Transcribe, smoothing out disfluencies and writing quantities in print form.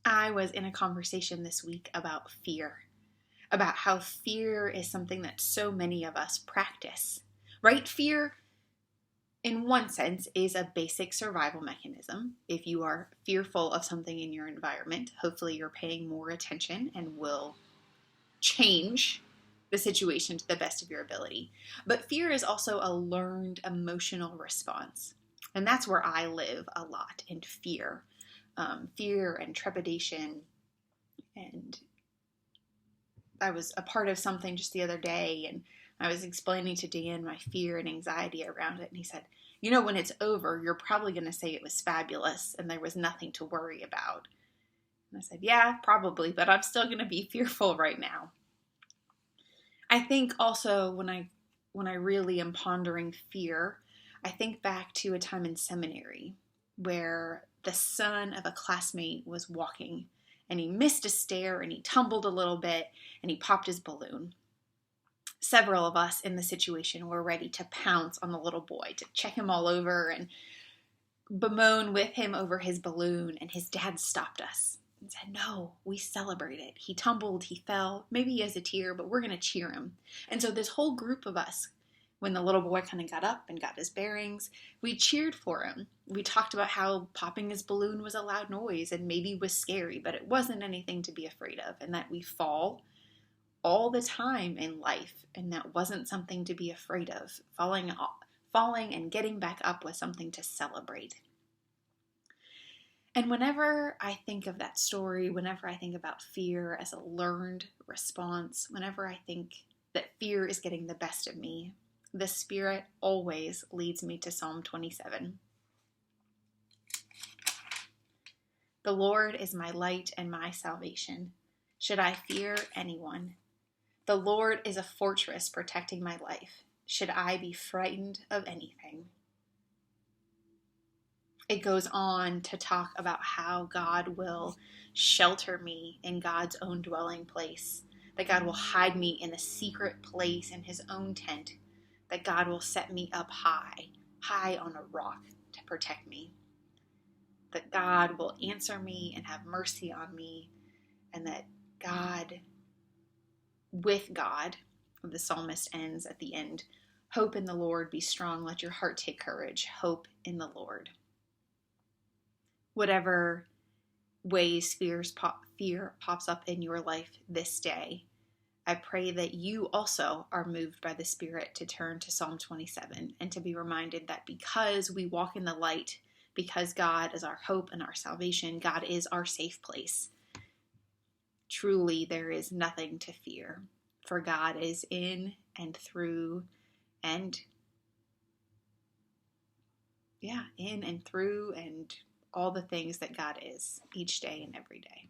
I was in a conversation this week about fear, about how fear is something that so many of us practice, right? Fear, in one sense, is a basic survival mechanism. If you are fearful of something in your environment, hopefully you're paying more attention and will change the situation to the best of your ability. But fear is also a learned emotional response. And that's where I live a lot, in fear. Fear and trepidation. And I was a part of something just the other day, and I was explaining to Dan my fear and anxiety around it. And he said, when it's over, you're probably going to say it was fabulous and there was nothing to worry about. And I said, yeah, probably, but I'm still going to be fearful right now. I think also when I really am pondering fear, I think back to a time in seminary where the son of a classmate was walking and he missed a stair and he tumbled a little bit and he popped his balloon. Several of us in the situation were ready to pounce on the little boy, to check him all over and bemoan with him over his balloon, and his dad stopped us and said, no, we celebrated. He tumbled, he fell, maybe he has a tear, but we're going to cheer him. And so this whole group of us, when the little boy kind of got up and got his bearings, we cheered for him. We talked about how popping his balloon was a loud noise and maybe was scary, but it wasn't anything to be afraid of, and that we fall all the time in life, and that wasn't something to be afraid of. Falling and getting back up was something to celebrate. And whenever I think of that story, whenever I think about fear as a learned response, whenever I think that fear is getting the best of me, the Spirit always leads me to Psalm 27. The Lord is my light and my salvation. Should I fear anyone? The Lord is a fortress protecting my life. Should I be frightened of anything? It goes on to talk about how God will shelter me in God's own dwelling place, that God will hide me in a secret place in his own tent, that God will set me up high on a rock to protect me, that God will answer me and have mercy on me, and that with God, the psalmist ends at the end, hope in the Lord, be strong, let your heart take courage, hope in the Lord. Whatever ways fear pops up in your life this day, I pray that you also are moved by the Spirit to turn to Psalm 27 and to be reminded that because we walk in the light, because God is our hope and our salvation, God is our safe place. Truly, there is nothing to fear, for God is in and through and all the things that God is each day and every day.